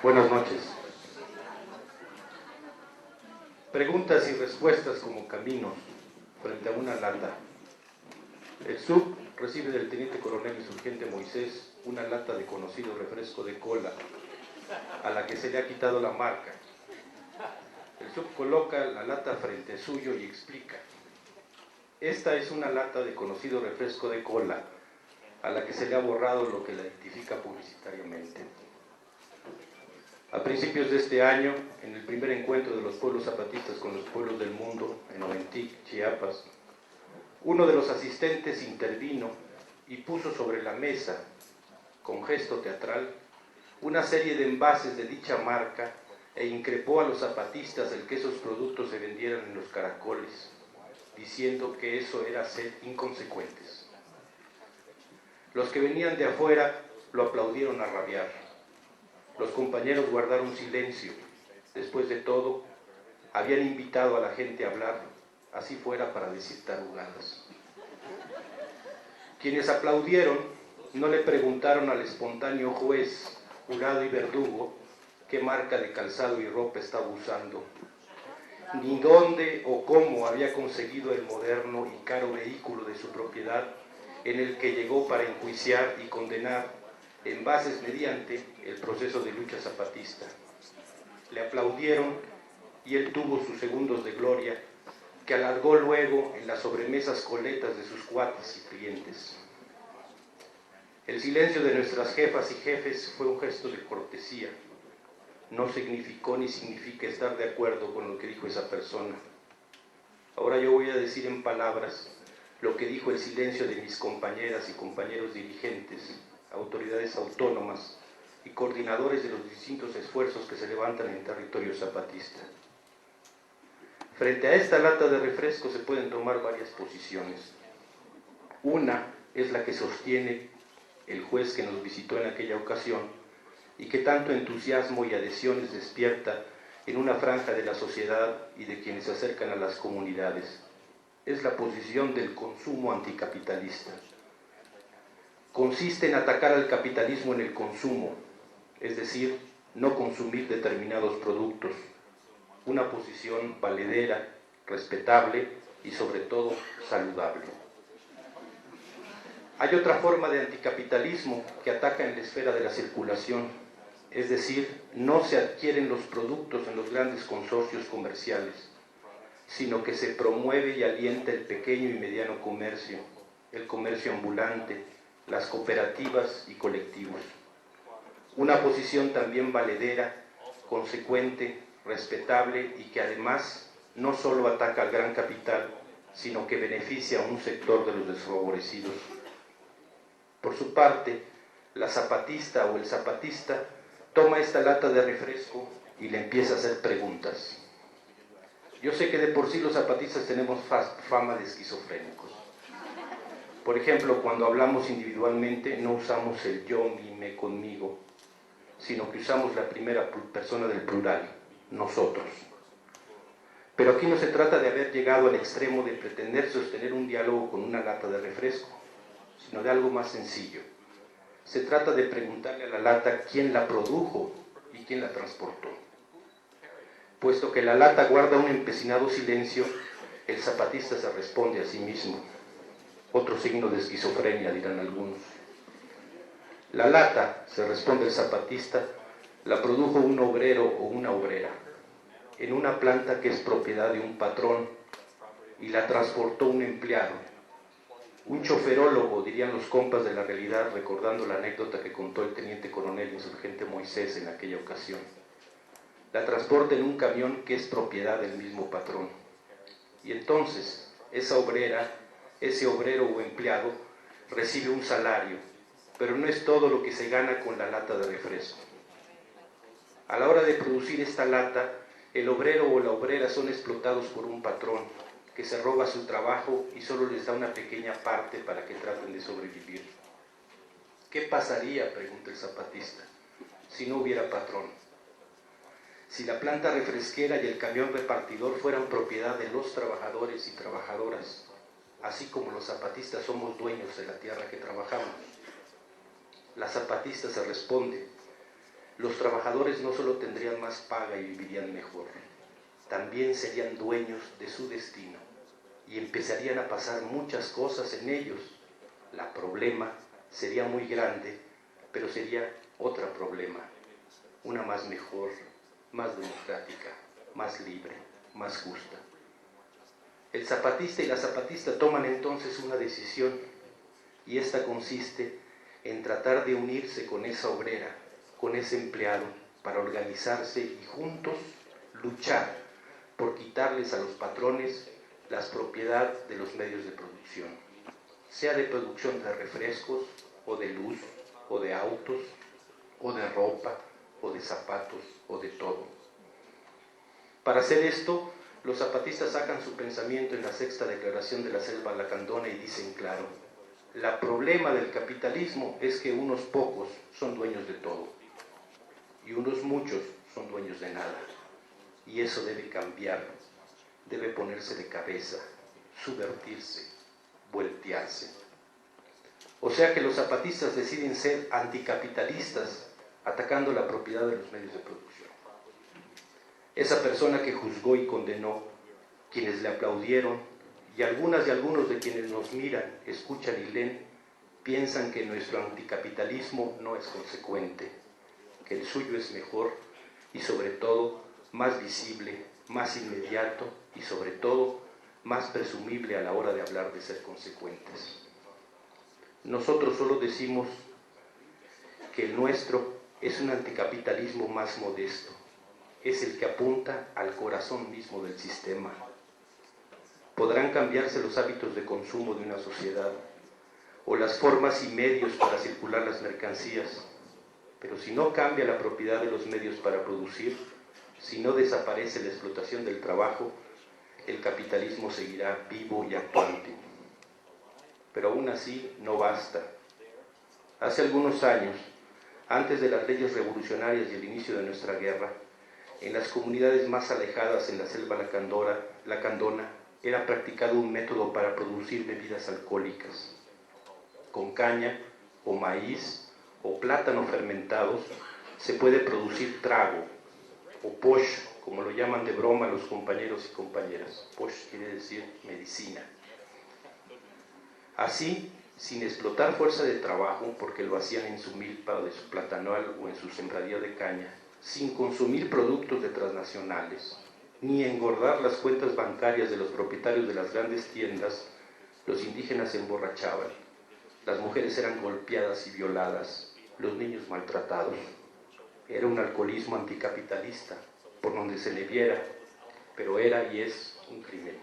Buenas noches. Preguntas y respuestas como caminos frente a una lata. El SUB recibe del teniente coronel insurgente Moisés una lata de conocido refresco de cola, a la que se le ha quitado la marca. El SUB coloca la lata frente suyo y explica: esta es una lata de conocido refresco de cola, a la que se le ha borrado lo que la identifica publicitariamente. A principios de este año, en el primer encuentro de los pueblos zapatistas con los pueblos del mundo, en Oventic, Chiapas, uno de los asistentes intervino y puso sobre la mesa, con gesto teatral, una serie de envases de dicha marca e increpó a los zapatistas el que esos productos se vendieran en los caracoles, diciendo que eso era ser inconsecuentes. Los que venían de afuera lo aplaudieron a rabiar. Los compañeros guardaron silencio. Después de todo, habían invitado a la gente a hablar, así fuera para decir tarugadas. Quienes aplaudieron no le preguntaron al espontáneo juez, jurado y verdugo qué marca de calzado y ropa estaba usando, ni dónde o cómo había conseguido el moderno y caro vehículo de su propiedad en el que llegó para enjuiciar y condenar en bases mediante el proceso de lucha zapatista. Le aplaudieron y él tuvo sus segundos de gloria, que alargó luego en las sobremesas coletas de sus cuates y clientes. El silencio de nuestras jefas y jefes fue un gesto de cortesía. No significó ni significa estar de acuerdo con lo que dijo esa persona. Ahora yo voy a decir en palabras lo que dijo el silencio de mis compañeras y compañeros dirigentes, autoridades autónomas y coordinadores de los distintos esfuerzos que se levantan en territorio zapatista. Frente a esta lata de refresco se pueden tomar varias posiciones. Una es la que sostiene el juez que nos visitó en aquella ocasión y que tanto entusiasmo y adhesiones despierta en una franja de la sociedad y de quienes se acercan a las comunidades. Es la posición del consumo anticapitalista. Consiste en atacar al capitalismo en el consumo, es decir, no consumir determinados productos. Una posición valedera, respetable y sobre todo saludable. Hay otra forma de anticapitalismo que ataca en la esfera de la circulación, es decir, no se adquieren los productos en los grandes consorcios comerciales, sino que se promueve y alienta el pequeño y mediano comercio, el comercio ambulante, las cooperativas y colectivos. Una posición también valedera, consecuente, respetable y que además no solo ataca al gran capital, sino que beneficia a un sector de los desfavorecidos. Por su parte, la zapatista o el zapatista toma esta lata de refresco y le empieza a hacer preguntas. Yo sé que de por sí los zapatistas tenemos fama de esquizofrénicos. Por ejemplo, cuando hablamos individualmente no usamos el yo, mi, me, conmigo, sino que usamos la primera persona del plural, nosotros. Pero aquí no se trata de haber llegado al extremo de pretender sostener un diálogo con una lata de refresco, sino de algo más sencillo. Se trata de preguntarle a la lata quién la produjo y quién la transportó. Puesto que la lata guarda un empecinado silencio, el zapatista se responde a sí mismo. Otro signo de esquizofrenia, dirán algunos. La lata, se responde el zapatista, la produjo un obrero o una obrera, en una planta que es propiedad de un patrón, y la transportó un empleado. Un choferólogo, dirían los compas de la realidad, recordando la anécdota que contó el teniente coronel insurgente Moisés en aquella ocasión. La transporta en un camión que es propiedad del mismo patrón. Y entonces, esa obrera, ese obrero o empleado, recibe un salario, pero no es todo lo que se gana con la lata de refresco. A la hora de producir esta lata, el obrero o la obrera son explotados por un patrón que se roba su trabajo y solo les da una pequeña parte para que traten de sobrevivir. ¿Qué pasaría, pregunta el zapatista, si no hubiera patrón? Si la planta refresquera y el camión repartidor fueran propiedad de los trabajadores y trabajadoras, así como los zapatistas somos dueños de la tierra que trabajamos. La zapatista se responde: los los trabajadores no solo tendrían más paga y vivirían mejor, también serían dueños de su destino y empezarían a pasar muchas cosas en ellos. La problema sería muy grande, pero sería otro problema, una más mejor, más democrática, más libre, más justa. El zapatista y la zapatista toman entonces una decisión, y esta consiste en tratar de unirse con esa obrera, con ese empleado, para organizarse y juntos luchar por quitarles a los patrones la propiedad de los medios de producción, sea de producción de refrescos, o de luz, o de autos, o de ropa, o de zapatos, o de todo. Para hacer esto, los zapatistas sacan su pensamiento en la sexta declaración de la Selva Lacandona y dicen claro: el problema del capitalismo es que unos pocos son dueños de todo y unos muchos son dueños de nada, y eso debe cambiar, debe ponerse de cabeza, subvertirse, voltearse. O sea que los zapatistas deciden ser anticapitalistas, atacando la propiedad de los medios de producción. Esa persona que juzgó y condenó, quienes le aplaudieron, y algunas y algunos de quienes nos miran, escuchan y leen, piensan que nuestro anticapitalismo no es consecuente, que el suyo es mejor y sobre todo más visible, más inmediato y sobre todo más presumible a la hora de hablar de ser consecuentes. Nosotros solo decimos que el nuestro es un anticapitalismo más modesto, es el que apunta al corazón mismo del sistema. Podrán cambiarse los hábitos de consumo de una sociedad o las formas y medios para circular las mercancías, pero si no cambia la propiedad de los medios para producir, si no desaparece la explotación del trabajo, el capitalismo seguirá vivo y actuante. Pero aún así no basta. Hace algunos años, antes de las leyes revolucionarias y el inicio de nuestra guerra, en las comunidades más alejadas en la selva lacandona, era practicado un método para producir bebidas alcohólicas. Con caña, o maíz, o plátano fermentados, se puede producir trago, o posh, como lo llaman de broma los compañeros y compañeras. Posh quiere decir medicina. Así, sin explotar fuerza de trabajo, porque lo hacían en su milpa de su platanal o en su sembradío de caña, sin consumir productos de transnacionales, ni engordar las cuentas bancarias de los propietarios de las grandes tiendas, los indígenas se emborrachaban, las mujeres eran golpeadas y violadas, los niños maltratados. Era un alcoholismo anticapitalista, por donde se le viera, pero era y es un crimen.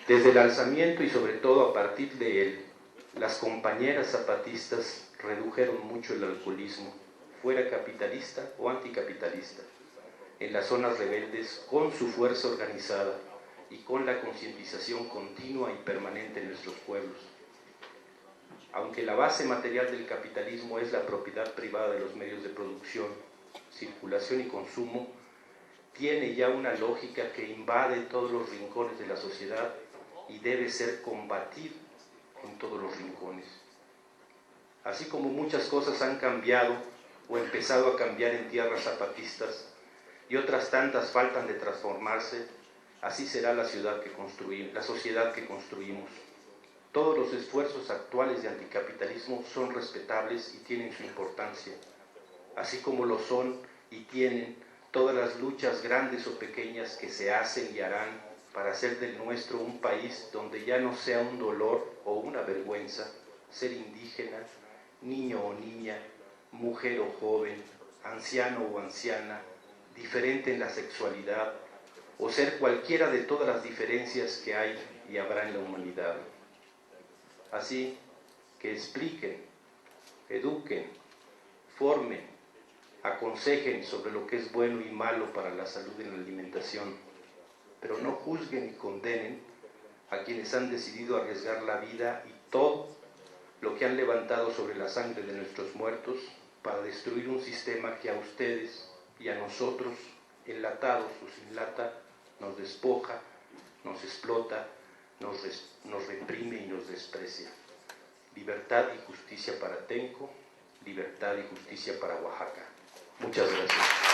Desde el alzamiento y sobre todo a partir de él, las compañeras zapatistas redujeron mucho el alcoholismo, fuera capitalista o anticapitalista, en las zonas rebeldes, con su fuerza organizada y con la concientización continua y permanente en nuestros pueblos. Aunque la base material del capitalismo es la propiedad privada de los medios de producción, circulación y consumo, tiene ya una lógica que invade todos los rincones de la sociedad y debe ser combatido en todos los rincones. Así como muchas cosas han cambiado o empezado a cambiar en tierras zapatistas y otras tantas faltan de transformarse, así será la sociedad que construimos. Todos los esfuerzos actuales de anticapitalismo son respetables y tienen su importancia, así como lo son y tienen todas las luchas grandes o pequeñas que se hacen y harán para hacer del nuestro un país donde ya no sea un dolor o una vergüenza ser indígena, niño o niña, mujer o joven, anciano o anciana, diferente en la sexualidad, o ser cualquiera de todas las diferencias que hay y habrá en la humanidad. Así que expliquen, eduquen, formen, aconsejen sobre lo que es bueno y malo para la salud en la alimentación, pero no juzguen y condenen a quienes han decidido arriesgar la vida y todo lo que han levantado sobre la sangre de nuestros muertos para destruir un sistema que a ustedes y a nosotros, enlatados o sin lata, nos despoja, nos explota, nos reprime y nos desprecia. Libertad y justicia para Tenco, libertad y justicia para Oaxaca. Muchas gracias.